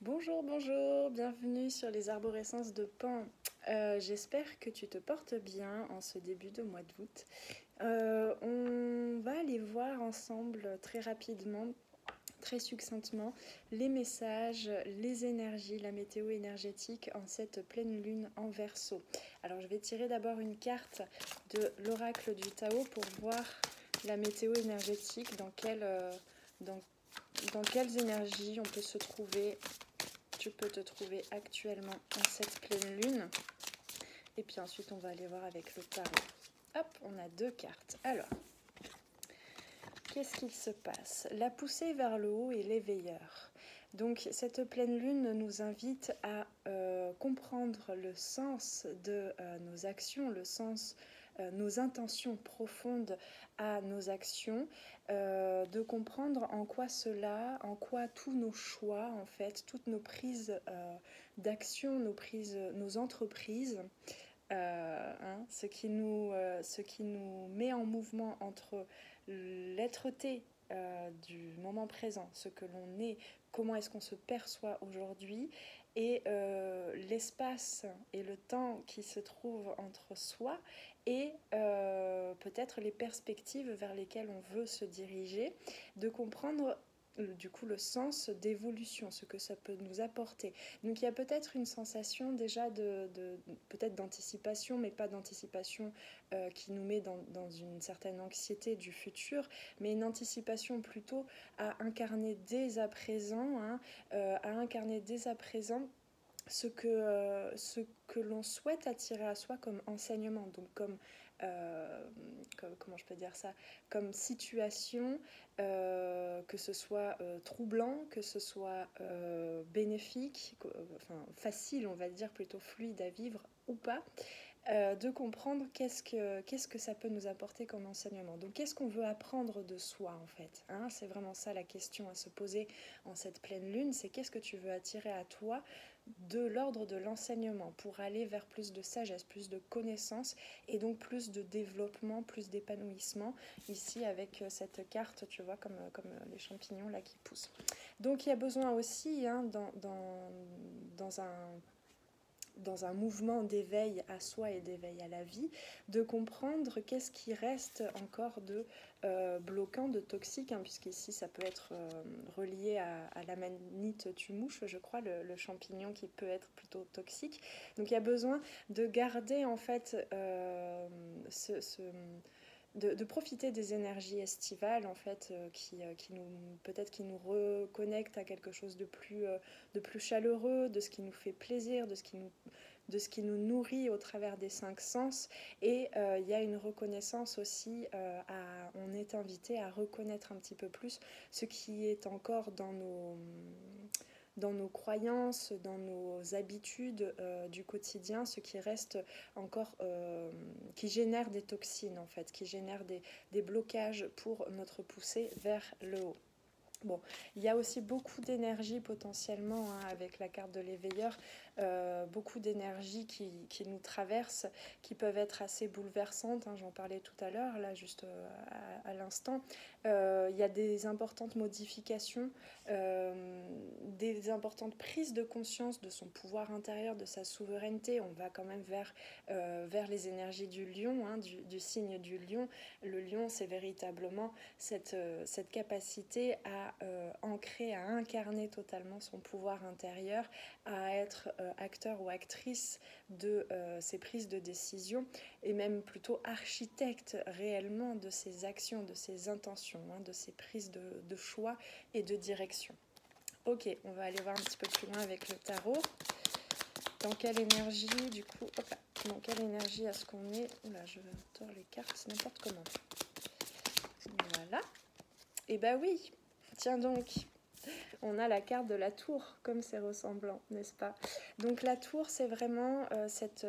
Bonjour, bonjour, bienvenue sur les arborescences de Pan. J'espère que tu te portes bien en ce début de mois d'août. On va aller voir ensemble très rapidement, très succinctement, les messages, les énergies, la météo énergétique en cette pleine lune en Verseau. Alors je vais tirer d'abord une carte de l'oracle du Tao pour voir la météo énergétique, dans quelles énergies on peut se trouver. Tu peux te trouver actuellement en cette pleine lune. Et puis ensuite, on va aller voir avec le tarot. Hop, on a deux cartes. Alors, qu'est-ce qu'il se passe? La poussée vers le haut et l'éveilleur. Donc, cette pleine lune nous invite à comprendre le sens de nos actions, le sens nos intentions profondes à nos actions, de comprendre en quoi tous nos choix, en fait, toutes nos prises d'action, nos entreprises, ce qui nous met en mouvement entre l'être-té du moment présent, ce que l'on est, comment est-ce qu'on se perçoit aujourd'hui, et l'espace et le temps qui se trouve entre soi et peut-être les perspectives vers lesquelles on veut se diriger, de comprendre du coup le sens d'évolution, ce que ça peut nous apporter. Donc il y a peut-être une sensation déjà peut-être d'anticipation, mais pas d'anticipation qui nous met dans une certaine anxiété du futur, mais une anticipation plutôt à incarner dès à présent, ce que l'on souhaite attirer à soi comme enseignement, donc comment je peux dire ça, comme situation, que ce soit troublant, que ce soit bénéfique, enfin facile, on va dire, plutôt fluide à vivre ou pas, de comprendre qu'est-ce que ça peut nous apporter comme enseignement. Donc qu'est-ce qu'on veut apprendre de soi en fait, hein? C'est vraiment ça la question à se poser en cette pleine lune, c'est qu'est-ce que tu veux attirer à toi de l'ordre de l'enseignement pour aller vers plus de sagesse, plus de connaissances et donc plus de développement, plus d'épanouissement. Ici avec cette carte, tu vois, comme les champignons là qui poussent. Donc il y a besoin aussi, hein, dans un mouvement d'éveil à soi et d'éveil à la vie, de comprendre qu'est-ce qui reste encore de bloquant, de toxique, hein, puisqu'ici ça peut être relié à la manite tumouche, je crois, le champignon qui peut être plutôt toxique. Donc il y a besoin de garder en fait de profiter des énergies estivales en fait qui nous peut-être qui nous reconnectent à quelque chose de plus chaleureux, de ce qui nous fait plaisir, de ce qui nous nourrit au travers des cinq sens. Et il y a une reconnaissance aussi, on est invité à reconnaître un petit peu plus ce qui est encore dans nos croyances, dans nos habitudes du quotidien, ce qui reste encore, qui génère des toxines en fait, qui génère des blocages pour notre poussée vers le haut. Bon, il y a aussi beaucoup d'énergie potentiellement, hein, avec la carte de l'éveilleur, beaucoup d'énergie qui nous traverse, qui peuvent être assez bouleversantes, hein, j'en parlais tout à l'heure, là juste à l'instant. Il y a des importantes modifications, des importantes prises de conscience de son pouvoir intérieur, de sa souveraineté. On va quand même vers les énergies du lion, hein, du signe du lion. Le lion, c'est véritablement cette capacité à ancrer, à incarner totalement son pouvoir intérieur, à être acteur ou actrice de ses prises de décision et même plutôt architecte réellement de ses actions, de ses intentions, hein, de ses prises de choix et de direction. Ok, on va aller voir un petit peu plus loin avec le tarot. Dans quelle énergie, du coup, dans quelle énergie est-ce qu'on est? Oula, je tords les cartes, c'est n'importe comment. Voilà. Et bah oui, tiens donc, on a la carte de la tour, comme c'est ressemblant, n'est-ce pas? Donc la tour, c'est vraiment cette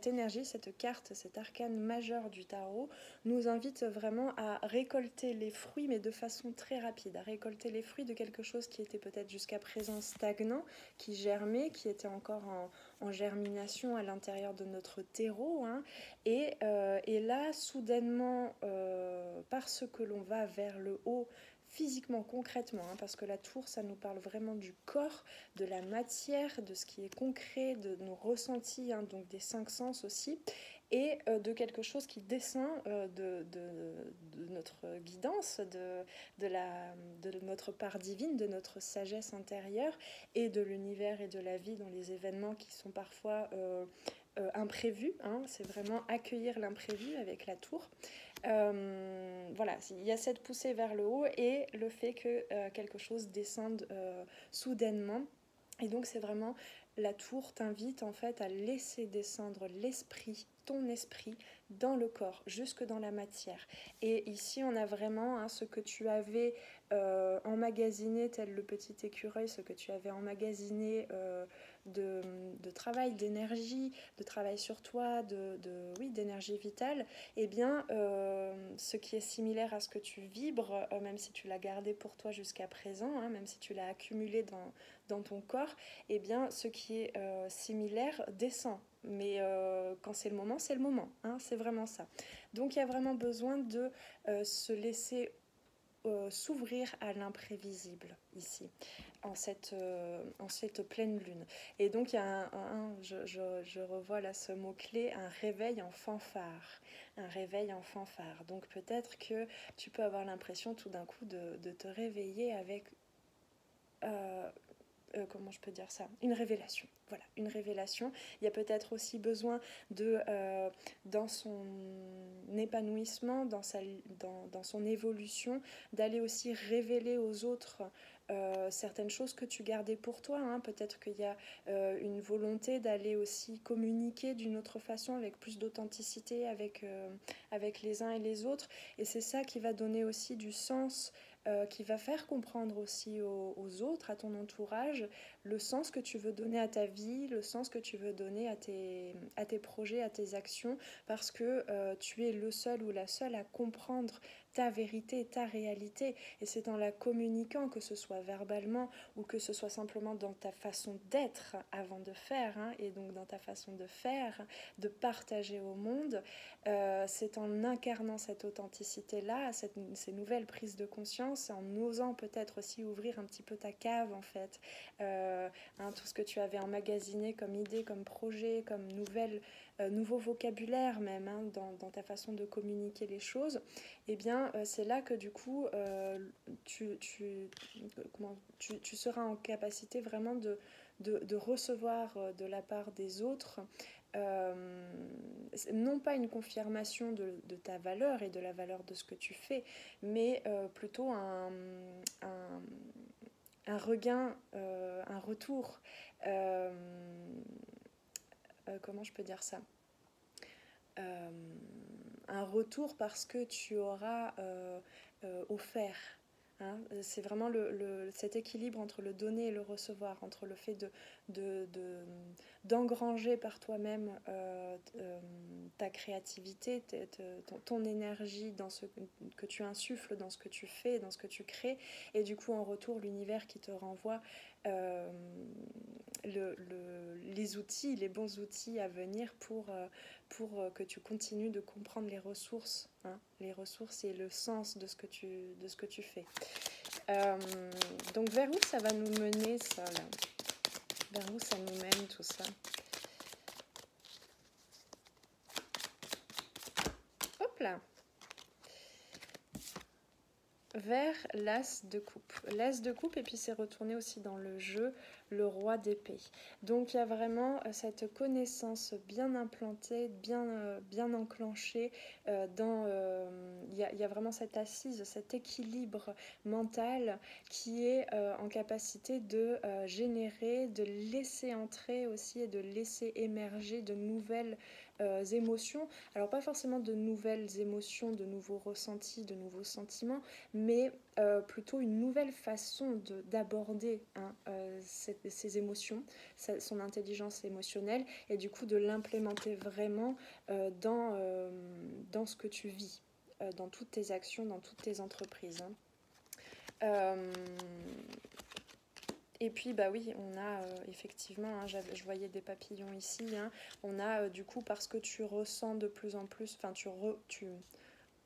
énergie, cette carte, cet arcane majeur du tarot, nous invite vraiment à récolter les fruits, mais de façon très rapide, à récolter les fruits de quelque chose qui était peut-être jusqu'à présent stagnant, qui germait, qui était encore en germination à l'intérieur de notre terreau, hein, et là, soudainement, parce que l'on va vers le haut, physiquement, concrètement, hein, parce que la tour, ça nous parle vraiment du corps, de la matière, de ce qui est concret, de nos ressentis, hein, donc des 5 sens aussi, et de quelque chose qui descend de notre guidance, de notre part divine, de notre sagesse intérieure, et de l'univers et de la vie dans les événements qui sont parfois imprévus, hein. C'est vraiment accueillir l'imprévu avec la tour. Voilà, il y a cette poussée vers le haut et le fait que quelque chose descende soudainement. Et donc c'est vraiment, la tour t'invite en fait à laisser descendre l'esprit, ton esprit, dans le corps, jusque dans la matière. Et ici on a vraiment, hein, ce que tu avais emmagasiné, tel le petit écureuil, ce que tu avais emmagasiné de travail, d'énergie, de travail sur toi, oui, d'énergie vitale, eh bien, ce qui est similaire à ce que tu vibres, même si tu l'as gardé pour toi jusqu'à présent, hein, même si tu l'as accumulé dans ton corps, eh bien, ce qui est similaire descend. Mais quand c'est le moment, hein, c'est vraiment ça. Donc, il y a vraiment besoin de se laisser s'ouvrir à l'imprévisible ici, en cette pleine lune. Et donc il y a je revois là ce mot-clé, un réveil en fanfare. Un réveil en fanfare. Donc peut-être que tu peux avoir l'impression tout d'un coup de te réveiller avec... comment je peux dire ça, une révélation. Voilà, une révélation. Il y a peut-être aussi besoin de, dans son épanouissement, dans son évolution, d'aller aussi révéler aux autres certaines choses que tu gardais pour toi, hein. Peut-être qu'il y a une volonté d'aller aussi communiquer d'une autre façon, avec plus d'authenticité, avec les uns et les autres. Et c'est ça qui va donner aussi du sens, qui va faire comprendre aussi aux autres, à ton entourage, le sens que tu veux donner à ta vie, le sens que tu veux donner à tes projets, à tes actions, parce que tu es le seul ou la seule à comprendre ta vérité, ta réalité. Et c'est en la communiquant, que ce soit verbalement ou que ce soit simplement dans ta façon d'être avant de faire, hein, et donc dans ta façon de faire, de partager au monde, c'est en incarnant cette authenticité-là, ces nouvelles prises de conscience, en osant peut-être aussi ouvrir un petit peu ta cave en fait, hein, tout ce que tu avais emmagasiné comme idée, comme projet, comme nouveau vocabulaire même, hein, dans ta façon de communiquer les choses, et bien c'est là que du coup tu seras en capacité vraiment de recevoir de la part des autres, non pas une confirmation de ta valeur et de la valeur de ce que tu fais, mais plutôt un regain, un retour, comment je peux dire ça, un retour parce que tu auras offert. Hein, c'est vraiment cet équilibre entre le donner et le recevoir, entre le fait d'engranger par toi-même ta créativité, ton énergie dans ce que tu insuffles, dans ce que tu fais, dans ce que tu crées, et du coup en retour l'univers qui te renvoie les outils, les bons outils à venir pour que tu continues de comprendre les ressources, hein, les ressources et le sens de ce que tu fais. Donc vers où ça va nous mener ça là? Vers où ça nous mène tout ça? Hop là! Vers l'as de coupe. L'as de coupe, et puis c'est retourné aussi dans le jeu, le roi d'épée. Donc il y a vraiment cette connaissance bien implantée, bien enclenchée, il y a vraiment cette assise, cet équilibre mental qui est en capacité de générer, de laisser entrer aussi et de laisser émerger de nouvelles émotions. Alors pas forcément de nouvelles émotions, de nouveaux ressentis, de nouveaux sentiments, mais plutôt une nouvelle façon d'aborder, hein, ces émotions, son intelligence émotionnelle, et du coup de l'implémenter vraiment dans ce que tu vis, dans toutes tes actions, dans toutes tes entreprises, hein. Et puis bah oui, on a effectivement, hein, je voyais des papillons ici, hein, on a du coup, parce que tu ressens de plus en plus, enfin tu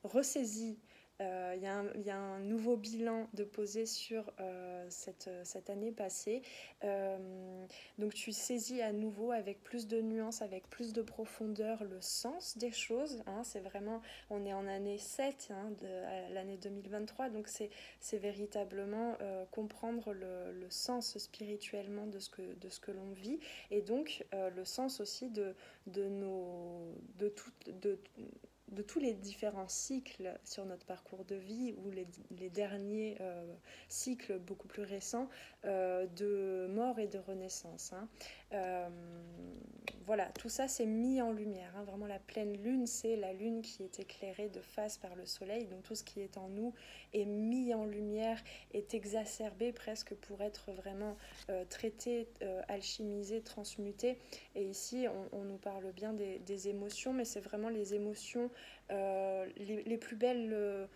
ressaisis Il y a un nouveau bilan de poser sur cette année passée. Donc tu saisis à nouveau avec plus de nuances, avec plus de profondeur le sens des choses. Hein. C'est vraiment, on est en année 7, hein, l'année 2023, donc c'est véritablement comprendre le sens spirituellement de ce que l'on vit, et donc le sens aussi de, nos, de tous les différents cycles sur notre parcours de vie, ou les derniers cycles beaucoup plus récents de mort et de renaissance. Hein. Euh, voilà, tout ça c'est mis en lumière. Hein. Vraiment, la pleine lune, c'est la lune qui est éclairée de face par le soleil. Donc tout ce qui est en nous est mis en lumière, est exacerbé presque pour être vraiment traité, alchimisé, transmuté. Et ici, on nous parle bien des émotions, mais c'est vraiment les émotions les plus belles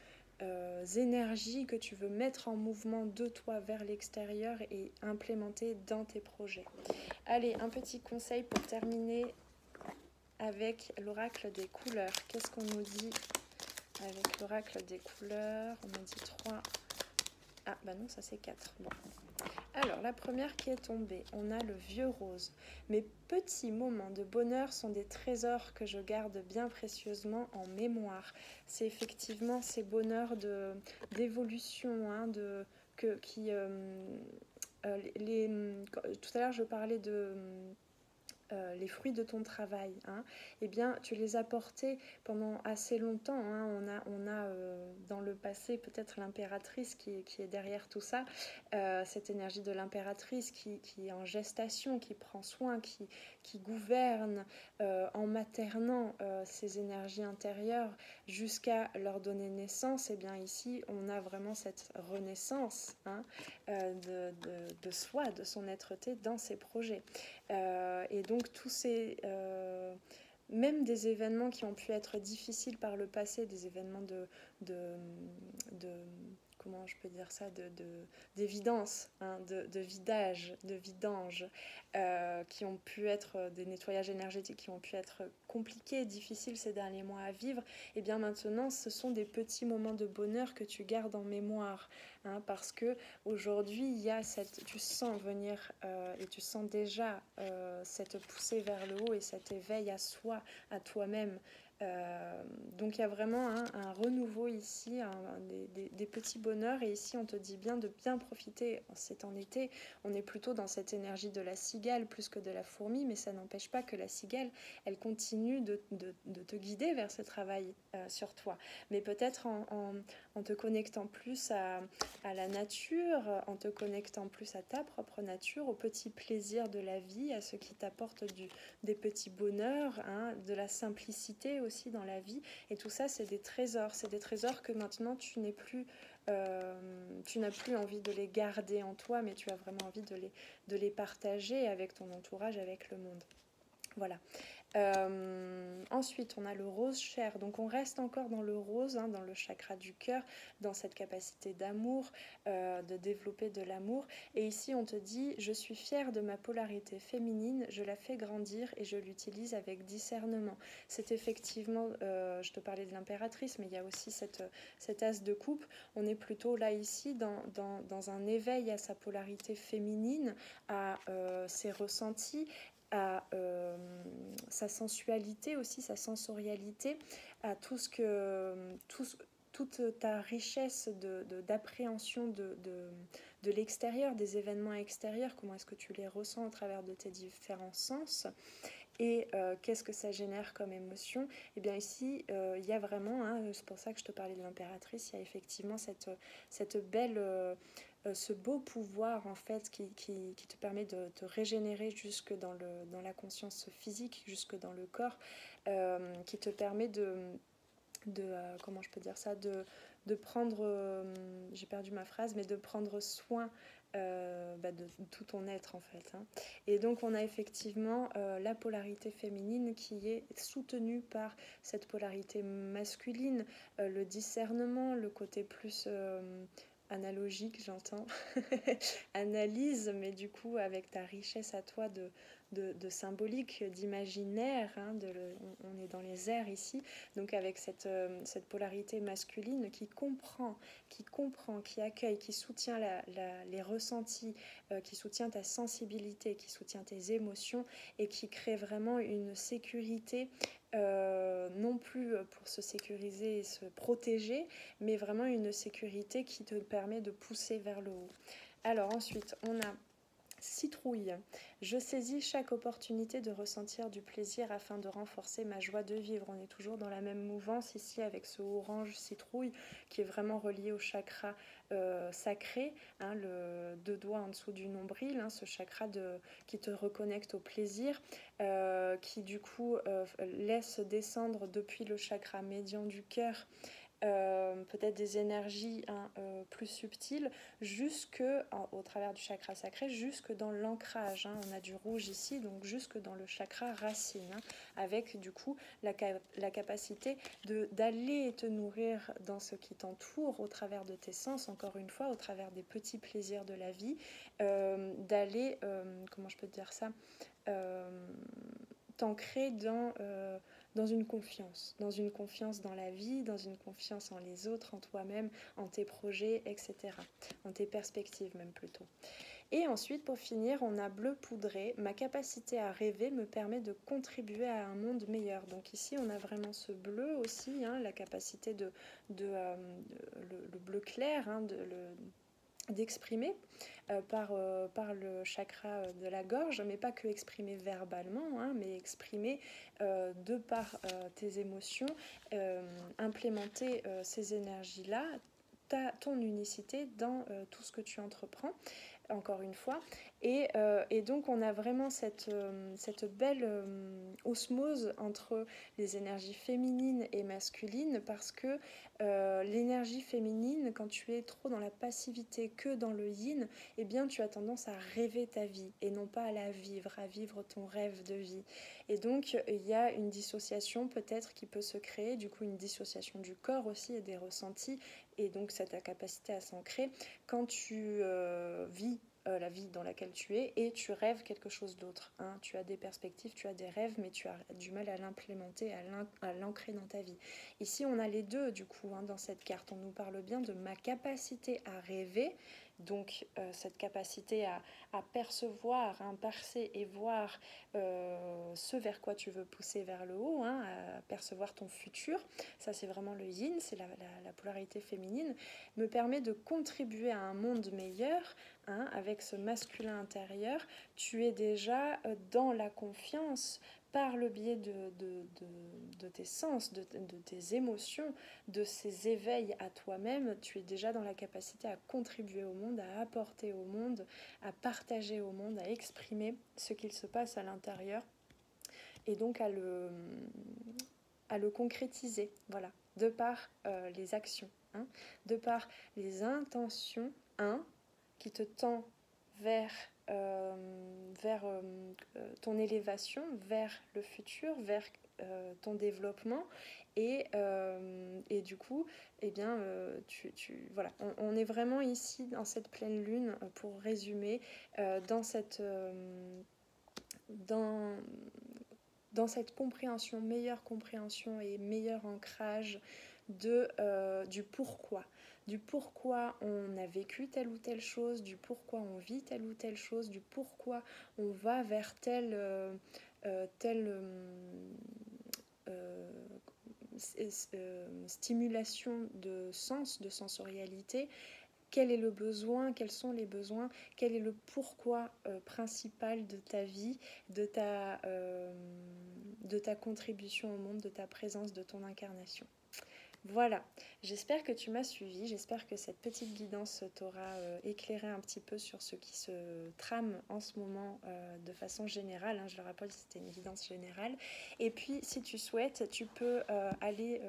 énergies que tu veux mettre en mouvement de toi vers l'extérieur et implémenter dans tes projets. Allez, un petit conseil pour terminer avec l'oracle des couleurs. Qu'est-ce qu'on nous dit avec l'oracle des couleurs? On nous dit 3. Ah, bah non, ça c'est 4. Bon. Alors, la première qui est tombée, on a le vieux rose. Mes petits moments de bonheur sont des trésors que je garde bien précieusement en mémoire. C'est effectivement ces bonheurs d'évolution, hein, tout à l'heure, je parlais de les fruits de ton travail, hein, eh bien, tu les as portés pendant assez longtemps. Hein. On a dans le passé peut-être l'impératrice qui est derrière tout ça, cette énergie de l'impératrice qui est en gestation, qui prend soin, qui gouverne en maternant ces énergies intérieures jusqu'à leur donner naissance. Et bien ici, on a vraiment cette renaissance, hein, de soi, de son être-té dans ses projets. Et donc tous ces même des événements qui ont pu être difficiles par le passé, des événements de comment je peux dire ça, d'évidence, hein, de vidage, de vidange, qui ont pu être des nettoyages énergétiques qui ont pu être compliqués, difficiles ces derniers mois à vivre. Et bien maintenant, ce sont des petits moments de bonheur que tu gardes en mémoire, hein, parce que aujourd'hui, il y a tu sens venir et tu sens déjà cette poussée vers le haut et cet éveil à soi, à toi-même. Donc il y a vraiment un renouveau ici, des petits bonheurs, et ici on te dit bien de bien profiter. C'est en été, on est plutôt dans cette énergie de la cigale plus que de la fourmi, mais ça n'empêche pas que la cigale, elle continue de te guider vers ce travail sur toi, mais peut-être en te connectant plus à la nature, en te connectant plus à ta propre nature, aux petits plaisirs de la vie, à ce qui t'apporte des petits bonheurs, hein, de la simplicité aussi dans la vie. Et tout ça, c'est des trésors que maintenant tu n'as plus envie de les garder en toi, mais tu as vraiment envie de les partager avec ton entourage, avec le monde. Voilà. Ensuite, on a le rose chair. Donc, on reste encore dans le rose, hein, dans le chakra du cœur, dans cette capacité d'amour, de développer de l'amour. Et ici, on te dit, je suis fière de ma polarité féminine, je la fais grandir et je l'utilise avec discernement. C'est effectivement, je te parlais de l'impératrice, mais il y a aussi cet as de coupe. On est plutôt là, ici, dans un éveil à sa polarité féminine, à ses ressentis, à sa sensualité aussi, sa sensorialité, à toute ta richesse d'appréhension de l'extérieur, des événements extérieurs, comment est-ce que tu les ressens au travers de tes différents sens, et qu'est-ce que ça génère comme émotion. Et bien ici, il y a vraiment, hein, c'est pour ça que je te parlais de l'impératrice, il y a effectivement cette belle... ce beau pouvoir en fait qui te permet de te régénérer jusque dans la conscience physique, jusque dans le corps, qui te permet comment je peux dire ça, de prendre, j'ai perdu ma phrase, mais de prendre soin de tout ton être en fait. Hein. Et donc on a effectivement la polarité féminine qui est soutenue par cette polarité masculine, le discernement, le côté plus... analogique, j'entends, analyse, mais du coup avec ta richesse à toi de symbolique, d'imaginaire, hein, on est dans les airs ici, donc avec cette polarité masculine qui accueille, qui soutient les ressentis, qui soutient ta sensibilité, qui soutient tes émotions et qui crée vraiment une sécurité, non plus pour se sécuriser et se protéger, mais vraiment une sécurité qui te permet de pousser vers le haut. Alors ensuite, on a Citrouille. Je saisis chaque opportunité de ressentir du plaisir afin de renforcer ma joie de vivre. On est toujours dans la même mouvance ici avec ce orange citrouille qui est vraiment relié au chakra sacré, hein, le deux doigts en dessous du nombril, hein, ce chakra qui te reconnecte au plaisir, qui du coup laisse descendre depuis le chakra médian du cœur peut-être des énergies plus subtiles au travers du chakra sacré, jusque dans l'ancrage. Hein. On a du rouge ici, donc jusque dans le chakra racine, hein, avec du coup la capacité d'aller te nourrir dans ce qui t'entoure au travers de tes sens, encore une fois, au travers des petits plaisirs de la vie, d'aller, comment je peux te dire ça, t'ancrer dans une confiance dans la vie, dans une confiance en les autres, en toi-même, en tes projets, etc. En tes perspectives même plutôt. Et ensuite, pour finir, on a bleu poudré. Ma capacité à rêver me permet de contribuer à un monde meilleur. Donc ici, on a vraiment ce bleu aussi, hein, la capacité le bleu clair, hein, d'exprimer par le chakra de la gorge, mais pas que exprimer verbalement, hein, mais exprimer de par tes émotions, implémenter ces énergies-là, ton unicité dans tout ce que tu entreprends, encore une fois. Et donc on a vraiment cette belle osmose entre les énergies féminines et masculines, parce que l'énergie féminine, quand tu es trop dans la passivité que dans le yin, eh bien tu as tendance à rêver ta vie et non pas à vivre ton rêve de vie. Et donc il y a une dissociation peut-être qui peut se créer, du coup une dissociation du corps aussi et des ressentis, et donc c'est ta capacité à s'ancrer quand tu vis la vie dans laquelle tu es et tu rêves quelque chose d'autre. Hein. Tu as des perspectives, tu as des rêves, mais tu as du mal à l'implémenter, à l'ancrer dans ta vie. Ici, on a les deux, du coup, hein, dans cette carte. On nous parle bien de ma capacité à rêver, donc cette capacité à percevoir, hein, percer et voir ce vers quoi tu veux pousser vers le haut, hein, à percevoir ton futur. Ça, c'est vraiment le yin, c'est la polarité féminine, me permet de contribuer à un monde meilleur. Hein, avec ce masculin intérieur, tu es déjà dans la confiance par le biais de tes sens, de tes émotions, de ces éveils à toi-même. Tu es déjà dans la capacité à contribuer au monde, à apporter au monde, à partager au monde, à exprimer ce qu'il se passe à l'intérieur et donc à le concrétiser, voilà, de par les actions, hein, de par les intentions, hein, qui te tend vers ton élévation, vers le futur, vers ton développement. Et du coup, eh bien, voilà, on est vraiment ici dans cette pleine lune, pour résumer, dans cette compréhension, meilleure compréhension et meilleur ancrage du pourquoi. Du pourquoi on a vécu telle ou telle chose, du pourquoi on vit telle ou telle chose, du pourquoi on va vers telle stimulation de sens, de sensorialité. Quel est le besoin, quels sont les besoins, quel est le pourquoi principal de ta vie, de ta contribution au monde, de ta présence, de ton incarnation. Voilà, j'espère que tu m'as suivi, j'espère que cette petite guidance t'aura éclairé un petit peu sur ce qui se trame en ce moment de façon générale, hein, je le rappelle, c'était une guidance générale. Et puis si tu souhaites, tu peux aller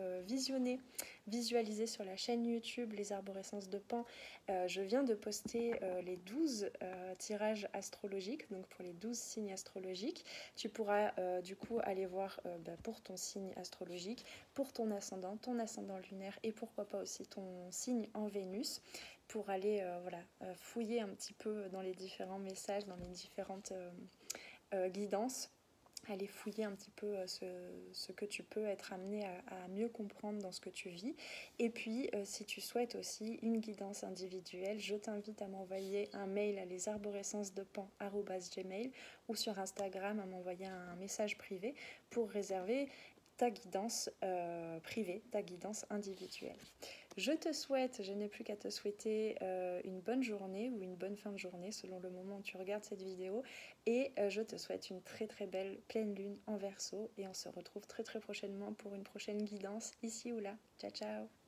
visualiser sur la chaîne YouTube Les Arborescences de Pan. Je viens de poster les 12 tirages astrologiques, donc pour les 12 signes astrologiques. Tu pourras du coup aller voir pour ton signe astrologique, pour ton ascendant lunaire et pourquoi pas aussi ton signe en Vénus, pour aller fouiller un petit peu dans les différents messages, dans les différentes guidance, aller fouiller un petit peu ce que tu peux être amené à mieux comprendre dans ce que tu vis. Et puis, si tu souhaites aussi une guidance individuelle, je t'invite à m'envoyer un mail à lesarborescencesdepan@gmail ou sur Instagram à m'envoyer un message privé pour réserver ta guidance privée, ta guidance individuelle. Je te souhaite, je n'ai plus qu'à te souhaiter une bonne journée ou une bonne fin de journée selon le moment où tu regardes cette vidéo, et je te souhaite une très très belle pleine lune en Verseau, et on se retrouve très très prochainement pour une prochaine guidance ici ou là. Ciao ciao.